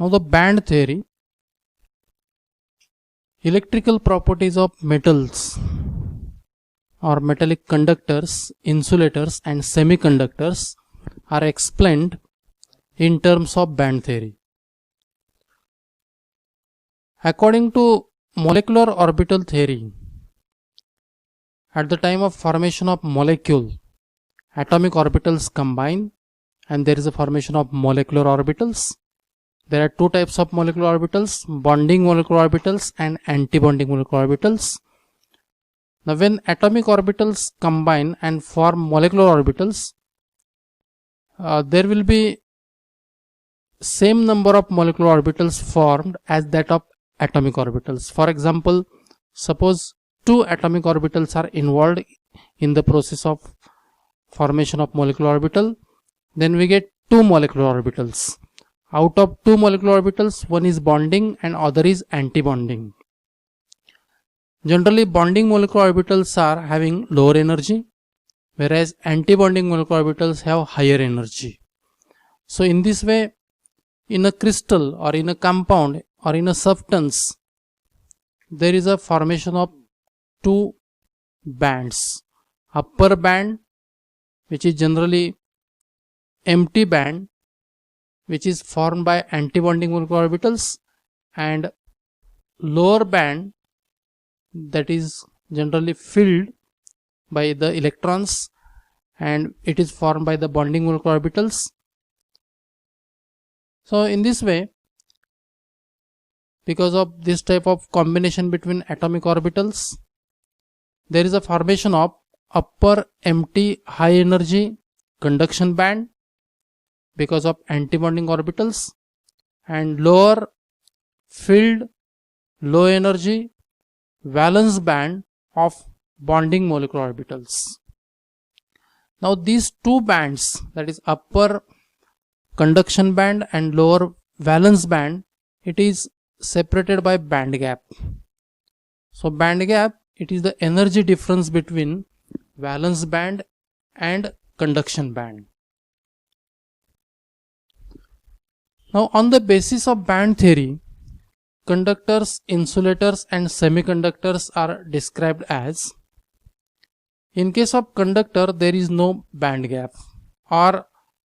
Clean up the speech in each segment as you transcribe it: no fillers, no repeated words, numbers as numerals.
Now the band theory. Electrical properties of metals or metallic conductors, insulators and semiconductors are explained in terms of band theory. According to molecular orbital theory, at the time of formation of molecule, atomic orbitals combine and there is a formation of molecular orbitals. There are two types of molecular orbitals, bonding molecular orbitals and anti-bonding molecular orbitals. Now when atomic orbitals combine and form molecular orbitals, there will be same number of molecular orbitals formed as that of atomic orbitals. For example, suppose two atomic orbitals are involved in the process of formation of molecular orbital, then we get two molecular orbitals. Out of two molecular orbitals, one is bonding and other is anti-bonding. Generally, bonding molecular orbitals are having lower energy, whereas anti-bonding molecular orbitals have higher energy. So in this way, in a crystal or in a compound or in a substance, there is a formation of two bands. Upper band, which is generally empty band, which is formed by anti-bonding molecular orbitals, and lower band that is generally filled by the electrons and it is formed by the bonding molecular orbitals. So in this way, because of this type of combination between atomic orbitals, there is a formation of upper empty high energy conduction band because of anti-bonding orbitals and lower filled low energy valence band of bonding molecular orbitals. Now these two bands, that is upper conduction band and lower valence band, it is separated by band gap. So band gap, it is the energy difference between valence band and conduction band. Now on the basis of band theory, conductors, insulators and semiconductors are described as, in case of conductor there is no band gap, or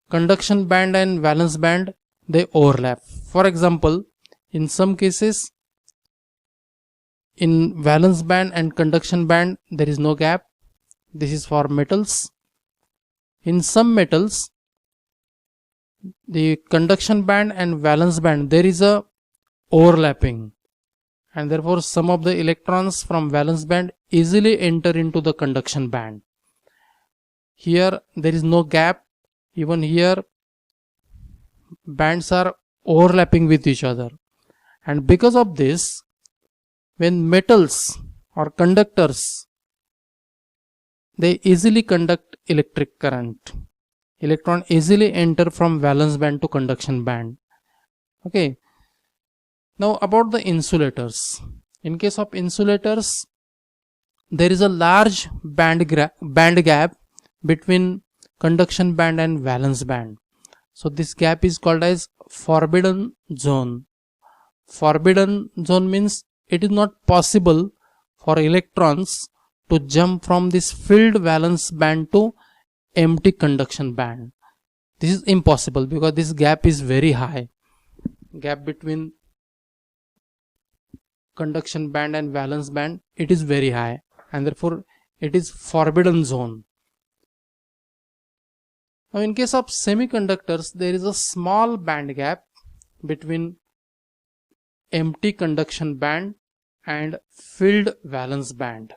conduction band and valence band they overlap. For example, in some cases in valence band and conduction band there is no gap. This is for metals. In some metals, the conduction band and valence band there is a overlapping, and therefore some of the electrons from valence band easily enter into the conduction band. Here there is no gap, even here bands are overlapping with each other, and because of this, when metals or conductors, they easily conduct electric current. Electron easily enter from valence band to conduction band. Okay. Now about the insulators. In case of insulators, there is a large band gap between conduction band and valence band. So this gap is called as forbidden zone. Forbidden zone means it is not possible for electrons to jump from this filled valence band to empty conduction band. This is impossible because this gap is very high. Gap between conduction band and valence band, it is very high, and therefore it is forbidden zone. Now in case of semiconductors, there is a small band gap between empty conduction band and filled valence band,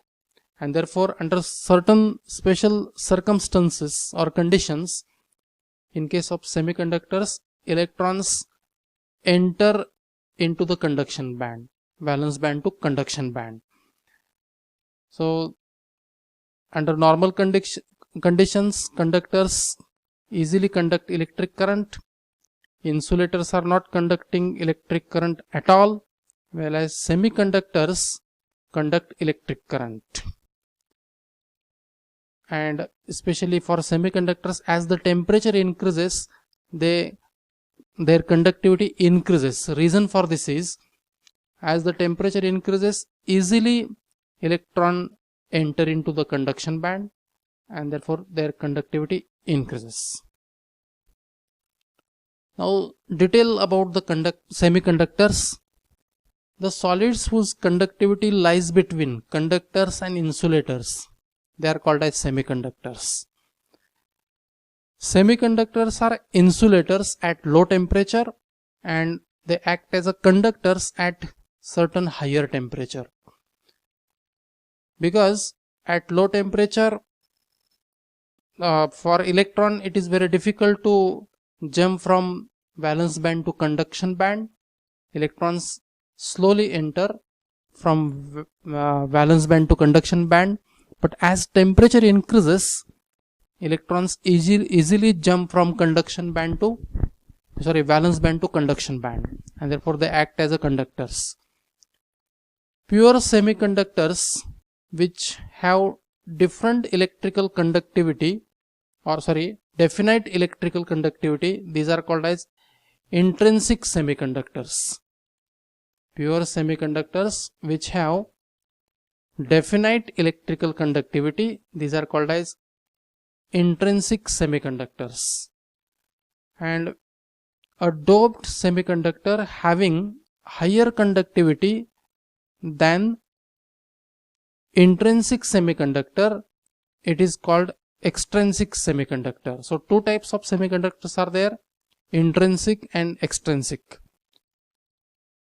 and therefore under certain special circumstances or conditions, in case of semiconductors, electrons enter into the conduction band, valence band to conduction band. So under normal conditions, conductors easily conduct electric current. Insulators are not conducting electric current at all, whereas semiconductors conduct electric current. And especially for semiconductors, as the temperature increases, they their conductivity increases. Reason for this is, as the temperature increases, easily electron enter into the conduction band, and therefore their conductivity increases. Now, detail about the semiconductors. The solids whose conductivity lies between conductors and insulators, they are called as semiconductors. Semiconductors are insulators at low temperature, and they act as a conductors at certain higher temperature. Because at low temperature, for electron it is very difficult to jump from valence band to conduction band. Electrons slowly enter from valence band to conduction band, but as temperature increases, electrons easily jump from valence band to conduction band, and therefore they act as a conductors. Pure semiconductors which have definite electrical conductivity, these are called as intrinsic semiconductors. Pure semiconductors which have definite electrical conductivity, these are called as intrinsic semiconductors. And a doped semiconductor having higher conductivity than intrinsic semiconductor, it is called extrinsic semiconductor. So two types of semiconductors are there, intrinsic and extrinsic.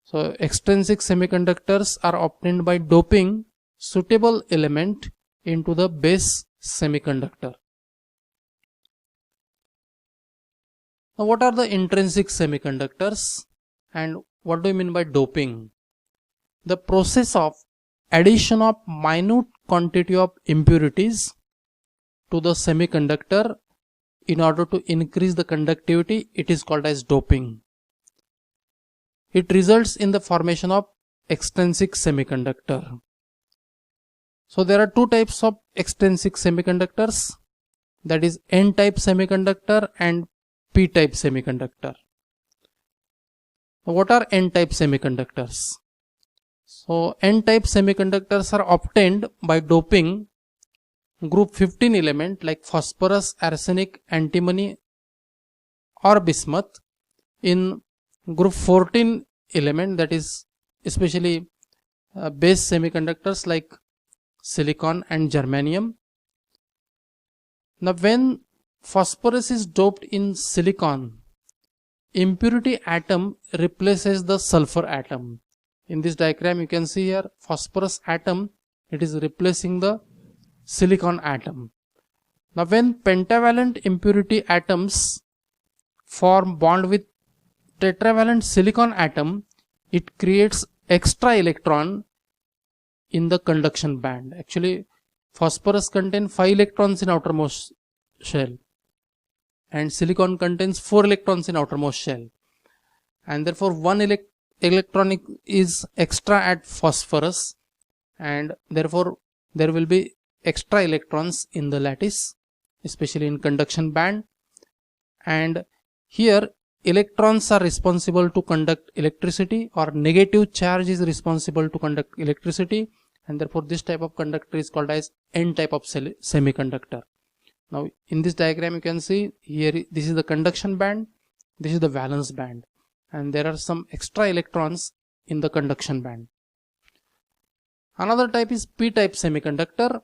So extrinsic semiconductors are obtained by doping suitable element into the base semiconductor. Now, what are the intrinsic semiconductors and what do you mean by doping? The process of addition of minute quantity of impurities to the semiconductor in order to increase the conductivity, it is called as doping. It results in the formation of extrinsic semiconductor. So there are two types of extrinsic semiconductors, that is N-type semiconductor and P-type semiconductor. What are N-type semiconductors? So N-type semiconductors are obtained by doping group 15 element like phosphorus, arsenic, antimony or bismuth in group 14 element, that is especially base semiconductors like silicon and germanium. Now when phosphorus is doped in silicon, impurity atom replaces the sulfur atom. In this diagram you can see here phosphorus atom, it is replacing the silicon atom. Now when pentavalent impurity atoms form bond with tetravalent silicon atom, it creates extra electron in the conduction band. Actually phosphorus contains 5 electrons in outermost shell and silicon contains 4 electrons in outermost shell, and therefore one electron is extra at phosphorus, and therefore there will be extra electrons in the lattice, especially in conduction band. And here electrons are responsible to conduct electricity, or negative charge is responsible to conduct electricity, and therefore this type of conductor is called as N-type of semiconductor. Now in this diagram you can see here, this is the conduction band, this is the valence band, and there are some extra electrons in the conduction band. Another type is P-type semiconductor.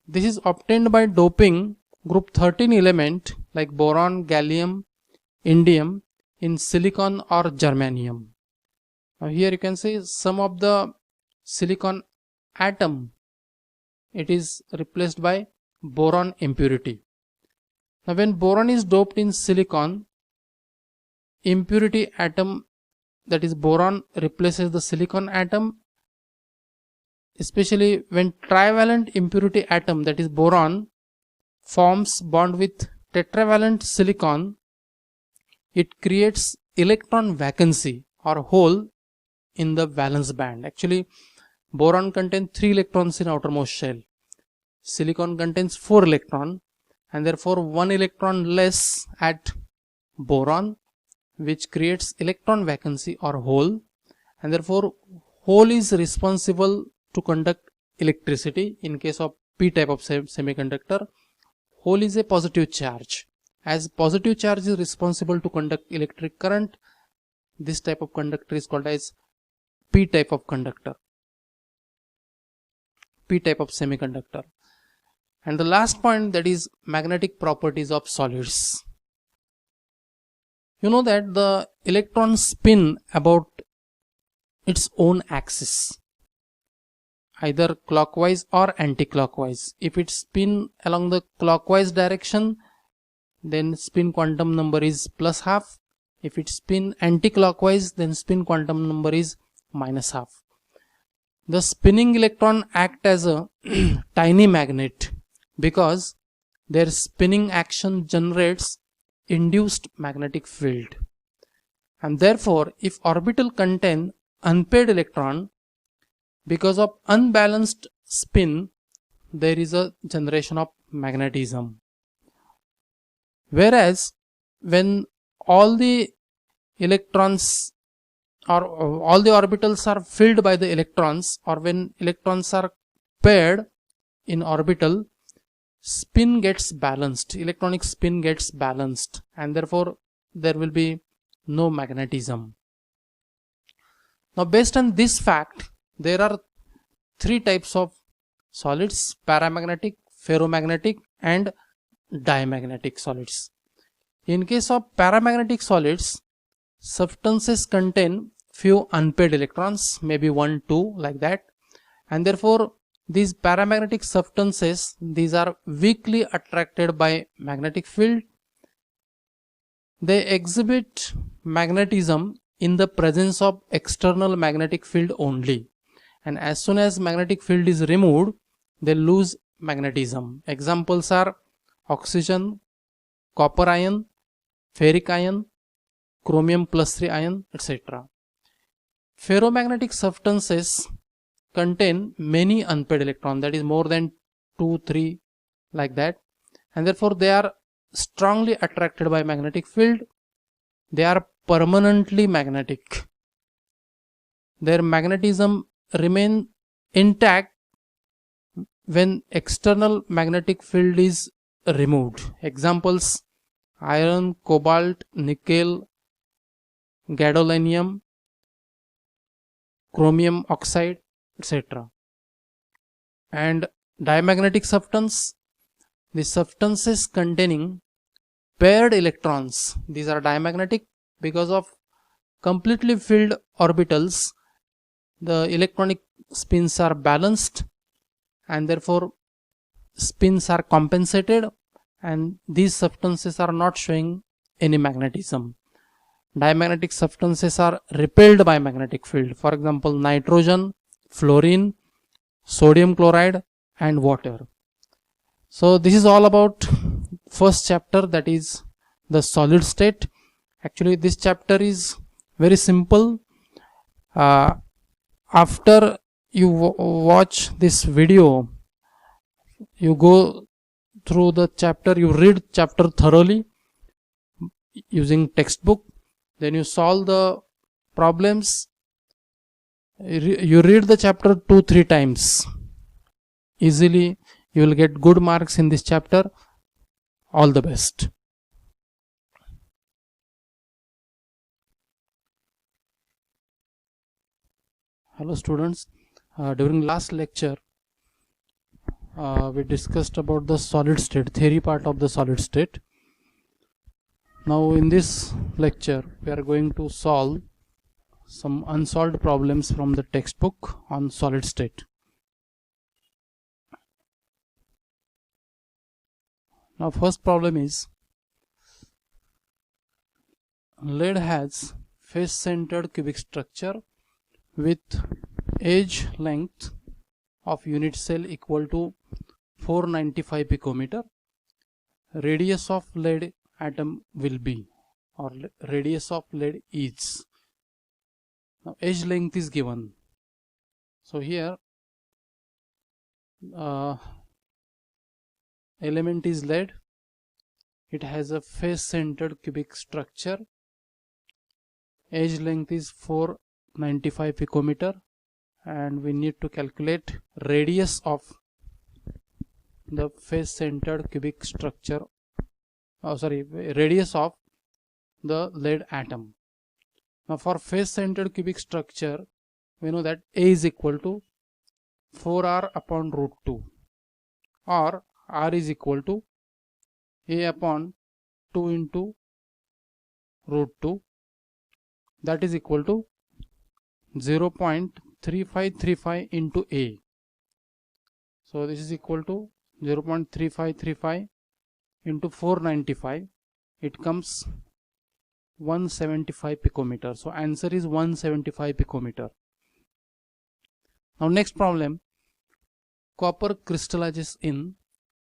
This is obtained by doping group 13 element like boron, gallium, indium in silicon or germanium. Now here you can see some of the silicon atom, it is replaced by boron impurity. Now when boron is doped in silicon, impurity atom, that is boron, replaces the silicon atom, especially when trivalent impurity atom, that is boron, forms bond with tetravalent silicon, it creates electron vacancy or hole in the valence band. Actually boron contains 3 electrons in outermost shell, silicon contains 4 electrons, and therefore 1 electron less at boron which creates electron vacancy or hole, and therefore hole is responsible to conduct electricity. In case of p type of semiconductor, hole is a positive charge. As positive charge is responsible to conduct electric current, this type of conductor is called as p type of conductor, p type of semiconductor. And the last point, that is magnetic properties of solids. You know that the electrons spin about its own axis, either clockwise or anti-clockwise. If it spin along the clockwise direction, then spin quantum number is plus half. If it spin anti-clockwise, then spin quantum number is minus half. The spinning electron act as a tiny magnet because their spinning action generates induced magnetic field, and therefore if orbital contain unpaired electron, because of unbalanced spin there is a generation of magnetism. Whereas when all the electrons or all the orbitals are filled by the electrons, or when electrons are paired in orbital, spin gets balanced, electronic spin gets balanced, and therefore there will be no magnetism. Now based on this fact, there are three types of solids: paramagnetic, ferromagnetic and diamagnetic solids. In case of paramagnetic solids, substances contain few unpaired electrons, maybe 1, 2 like that, and therefore these paramagnetic substances, these are weakly attracted by magnetic field. They exhibit magnetism in the presence of external magnetic field only, and as soon as magnetic field is removed, they lose magnetism. Examples are oxygen, copper ion, ferric ion, chromium plus 3 ion, etc. Ferromagnetic substances contain many unpaired electrons, that is more than 2, 3 like that, and therefore they are strongly attracted by magnetic field. They are permanently magnetic. Their magnetism remain intact when external magnetic field is removed. Examples: iron, cobalt, nickel, gadolinium, chromium oxide, etc. And diamagnetic substance, the substances containing paired electrons, these are diamagnetic because of completely filled orbitals. The electronic spins are balanced and therefore spins are compensated, and these substances are not showing any magnetism. Diamagnetic substances are repelled by magnetic field. For example, nitrogen, fluorine, sodium chloride and water. So this is all about first chapter, that is the solid state. Actually this chapter is very simple. After you watch this video, you go through the chapter, you read chapter thoroughly using textbook, then you solve the problems. You read the chapter 2-3 times. Easily you will get good marks in this chapter. All the best. Hello students, during last lecture we discussed about the solid state, theory part of the solid state. Now in this lecture we are going to solve some unsolved problems from the textbook on solid state. Now first problem is, lead has face centered cubic structure with edge length of unit cell equal to 495 picometer. Radius of lead atom will be, or radius of lead is. Now edge length is given. So here element is lead. It has a face centered cubic structure edge length is 495 picometer, and we need to calculate radius of the face centered cubic structure, radius of the lead atom. Now for face centered cubic structure, we know that A is equal to 4r upon root 2, or r is equal to A upon 2 into root 2, that is equal to 0.3535 into A. So this is equal to 0.3535 into 495, it comes 175 picometer. So answer is 175 picometer. Now next problem, copper crystallizes in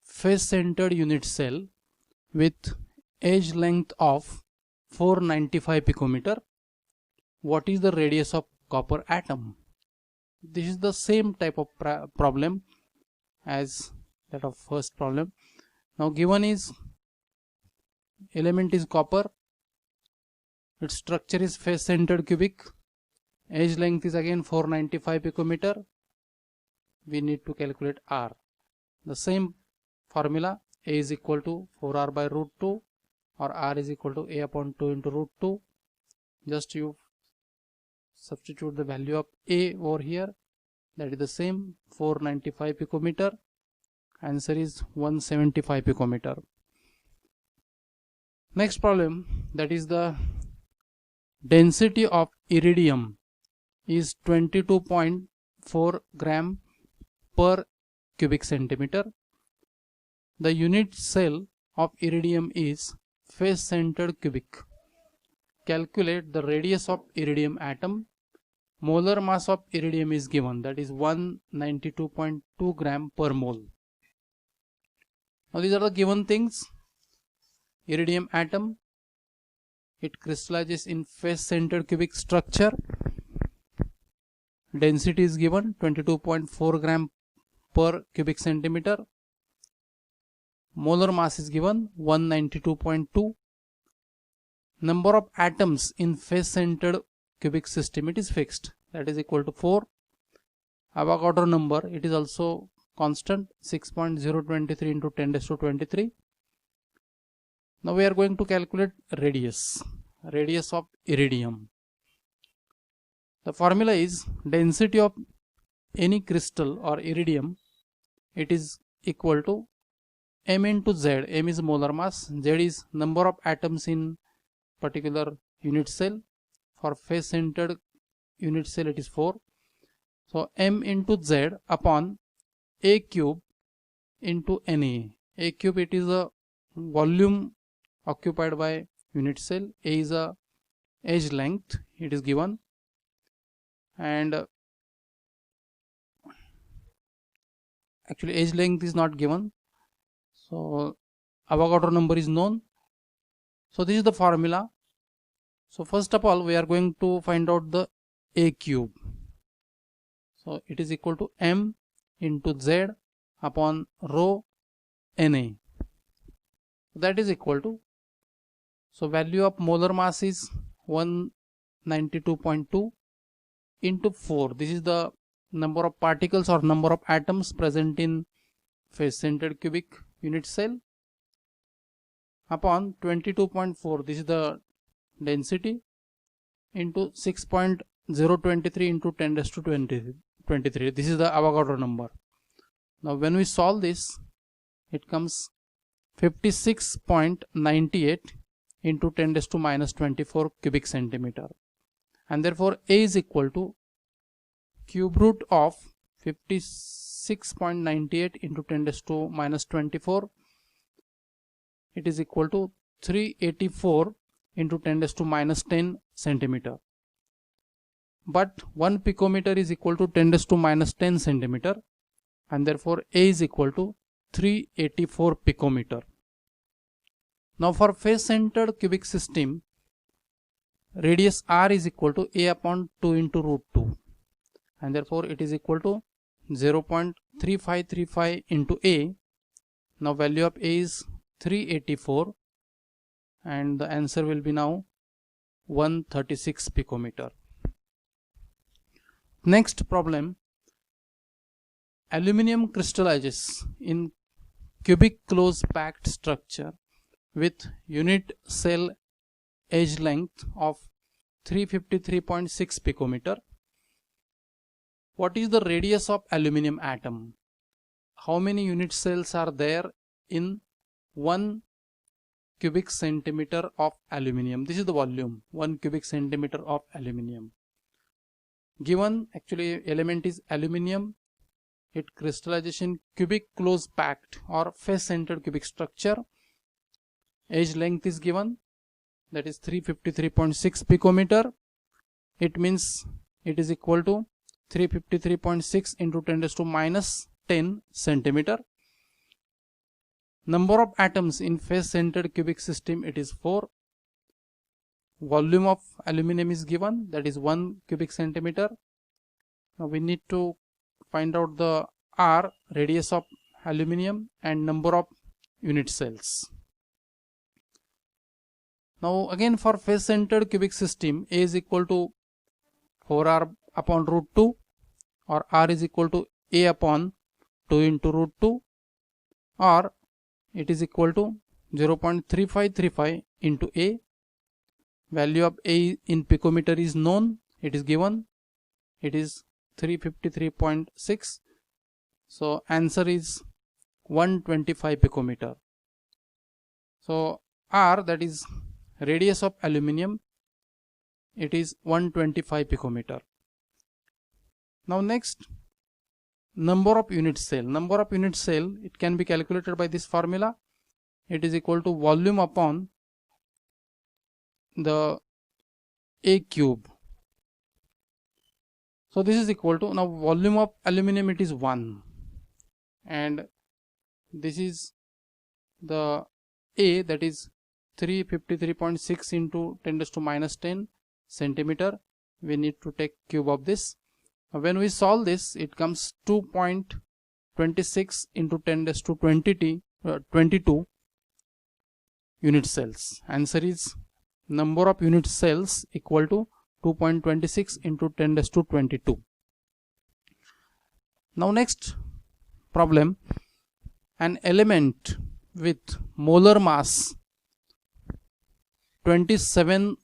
face centered unit cell with edge length of 495 picometer. What is the radius of copper atom? This is the same type of problem as that of first problem. Now given is element is copper, its structure is face centered cubic, edge length is again 495 picometer. We need to calculate r. The same formula, A is equal to 4r by root 2, or r is equal to A upon 2 into root 2. Just you substitute the value of A over here, that is the same 495 picometer. Answer is 175 picometer. Next problem, that is the density of iridium is 22.4 gram per cubic centimeter. The unit cell of iridium is face centered cubic. Calculate the radius of iridium atom. Molar mass of iridium is given, that is 192.2 gram per mole. Now these are the given things. Iridium atom, it crystallizes in face centered cubic structure. Density is given 22.4 gram per cubic centimeter. Molar mass is given 192.2. Number of atoms in face centered cubic system, it is fixed, that is equal to 4. Avogadro number, it is also constant, 6.023 into 10 raised to 23. Now we are going to calculate radius of iridium. The formula is density of any crystal or iridium, it is equal to m into z. M is molar mass, z is number of atoms in particular unit cell. For face centered unit cell it is 4. So m into z upon A cube into Na. A cube, it is a volume occupied by unit cell. A is a edge length, it is given, and actually edge length is not given, so Avogadro number is known. So this is the formula. So first of all we are going to find out the A cube. So it is equal to m into z upon rho Na. That is equal to, so value of molar mass is 192.2 into 4. This is the number of particles or number of atoms present in face centered cubic unit cell, upon 22.4. This is the density, into 6.023 into 10 raised to 23. This is the Avogadro number. Now when we solve this, it comes 56.98 into 10 raised to minus 24 cubic centimeter, and therefore A is equal to cube root of 56.98 into 10 raised to minus 24. It is equal to 384 into 10 raised to minus 10 centimeter. But 1 picometer is equal to 10 raised to minus 10 centimeter, and therefore A is equal to 384 picometer. Now for face centered cubic system, radius r is equal to A upon 2 into root 2, and therefore it is equal to 0.3535 into A. Now value of A is 384, and the answer will be now 136 picometer. Next problem, aluminum crystallizes in cubic close packed structure with unit cell edge length of 353.6 picometer. What is the radius of aluminum atom? How many unit cells are there in 1 cubic centimeter of aluminum? This is the volume, 1 cubic centimeter of aluminum. Given actually element is aluminum, it crystallization cubic close packed or face centered cubic structure. Edge length is given, that is 353.6 picometer. It means it is equal to 353.6 into 10 raised to minus 10 centimeter. Number of atoms in face centered cubic system, it is 4. Volume of aluminum is given, that is 1 cubic centimeter. Now we need to find out the R, radius of aluminum, and number of unit cells. Now again for face centered cubic system, A is equal to 4R upon root 2, or R is equal to A upon 2 into root 2, or it is equal to 0.3535 into A. Value of A in picometer is known, it is given, it is 353.6. So answer is 125 picometer. So R, that is radius of aluminum, it is 125 picometer. Now next, number of unit cell. Number of unit cell, it can be calculated by this formula. It is equal to volume upon the A cube. So this is equal to, now volume of aluminum, it is 1, and this is the A, that is 353.6 into 10 raised to minus 10 centimeter. We need to take cube of this. When we solve this, it comes 2.26 into 10 raised to 22 unit cells. Answer is number of unit cells equal to 2.26 into 10 raised to 22. Now next problem, an element with molar mass 27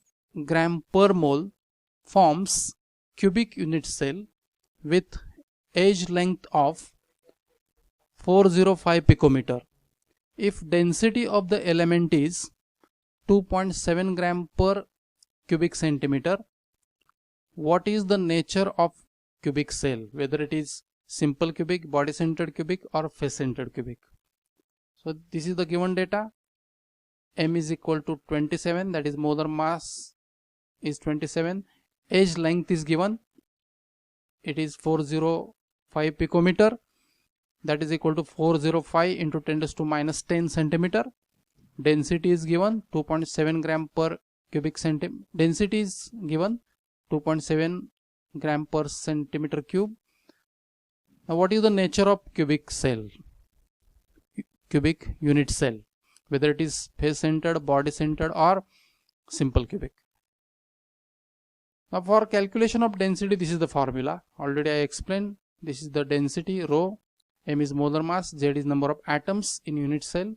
gram per mole forms cubic unit cell with edge length of 405 picometer. If density of the element is 2.7 gram per cubic centimeter, what is the nature of cubic cell, whether it is simple cubic, body centered cubic, or face centered cubic? So this is the given data. M is equal to 27, that is molar mass is 27. Edge length is given, it is 405 picometer, that is equal to 405 into 10 raised to minus 10 centimeter. Density is given 2.7 gram per cubic centimeter. Density is given 2.7 gram per centimeter cube. Now what is the nature of cubic cell, cubic unit cell, whether it is face centered, body centered, or simple cubic? Now for calculation of density, this is the formula. Already I explained. This is the density, rho. M is molar mass, Z is number of atoms in unit cell,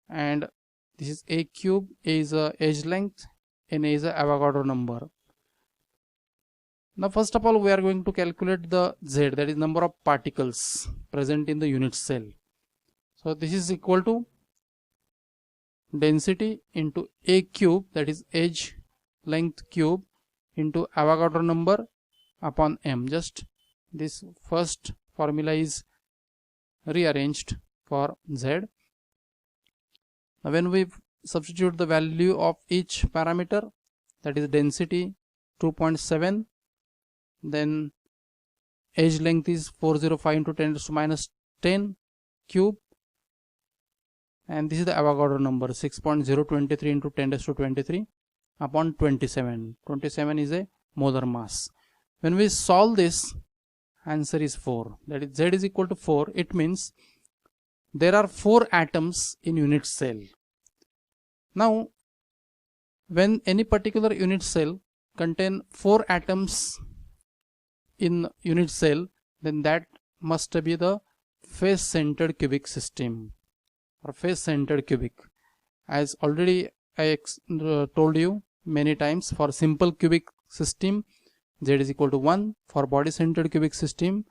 and this is A cube. A is a edge length, and A is a Avogadro number. Now first of all, we are going to calculate the Z, that is number of particles present in the unit cell. So this is equal to density into A cube, that is edge length cube, into Avogadro number upon M. Just this first formula is rearranged for Z. Now when we substitute the value of each parameter, that is density 2.7, then edge length is 405 into 10 raised to minus 10 cube, and this is the Avogadro number 6.023 into 10 raised to 23 upon 27. 27 is a molar mass. When we solve this, answer is 4, that is Z is equal to 4. It means there are 4 atoms in unit cell. Now when any particular unit cell contain 4 atoms in unit cell, then that must be the face centered cubic system or face centered cubic. As already I told you many times, for simple cubic system Z is equal to 1, for body centered cubic system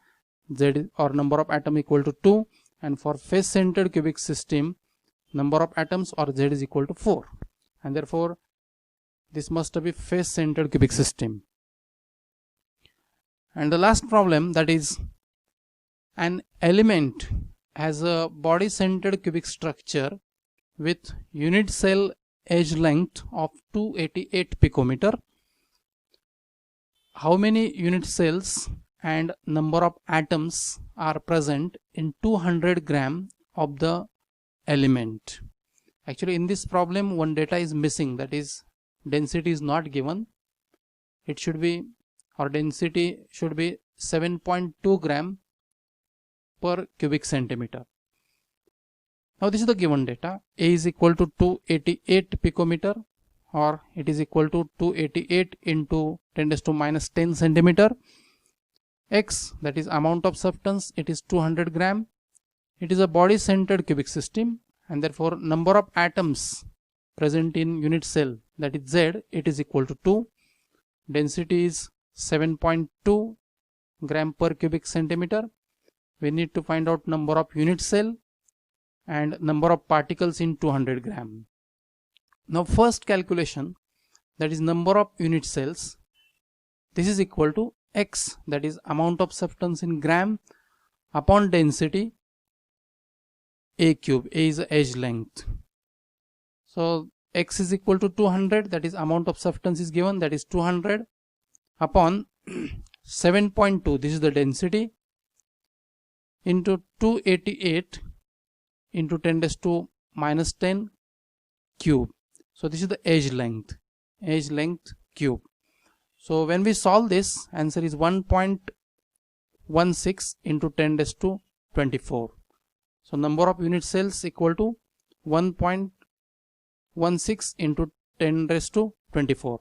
Z or number of atom equal to 2, and for face centered cubic system number of atoms or Z is equal to 4, and therefore this must be face centered cubic system. And the last problem, that is an element has a body centered cubic structure with unit cell edge length of 288 picometer. How many unit cells and number of atoms are present in 200 gram of the element? Actually, in this problem one data is missing, that is density is not given. It should be, or density should be 7.2 gram per cubic centimeter. Now this is the given data. A is equal to 288 picometer, or it is equal to 288 into 10 raised to minus 10 centimeter. X, that is amount of substance, it is 200 gram. It is a body centered cubic system, and therefore number of atoms present in unit cell, that is Z, it is equal to 2. Density is 7.2 gram per cubic centimeter. We need to find out number of unit cell and number of particles in 200 gram. Now first calculation, that is number of unit cells, this is equal to X, that is amount of substance in gram, upon density A cube. A is the edge length. So X is equal to 200, that is amount of substance is given, that is 200, upon 7.2, this is the density, into 288 into 10 raised to minus 10 cube. So this is the edge length cube. So when we solve this, answer is 1.16 into 10 raised to 24. So number of unit cells equal to 1.16 into 10 raised to 24.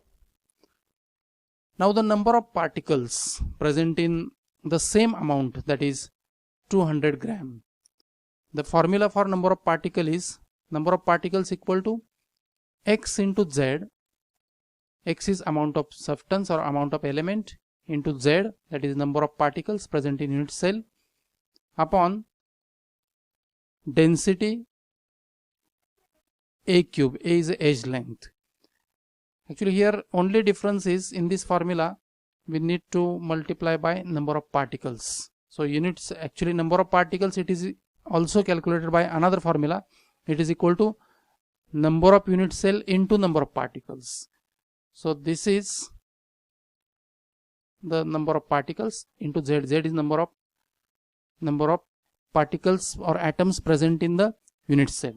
Now the number of particles present in the same amount, that is 200 gram. The formula for number of particle is number of particles equal to X into Z. X is amount of substance or amount of element into Z, that is number of particles present in unit cell, upon density A cube. A is the edge length. Actually here only difference is, in this formula we need to multiply by number of particles. So units, actually number of particles, it is also calculated by another formula. It is equal to number of unit cell into number of particles. So this is the number of particles into Z. Z is number of particles or atoms present in the unit cell.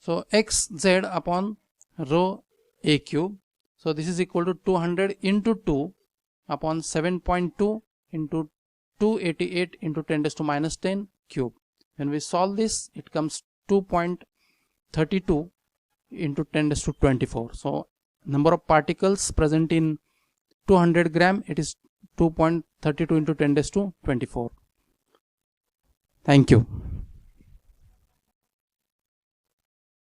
So XZ upon rho A cube. So this is equal to 200 into 2 upon 7.2 into 288 into 10 raised to minus 10 cube. When we solve this, it comes 2.32 into 10 raised to 24. So number of particles present in 200 gram, it is 2.32 into 10 raised to 24. Thank you.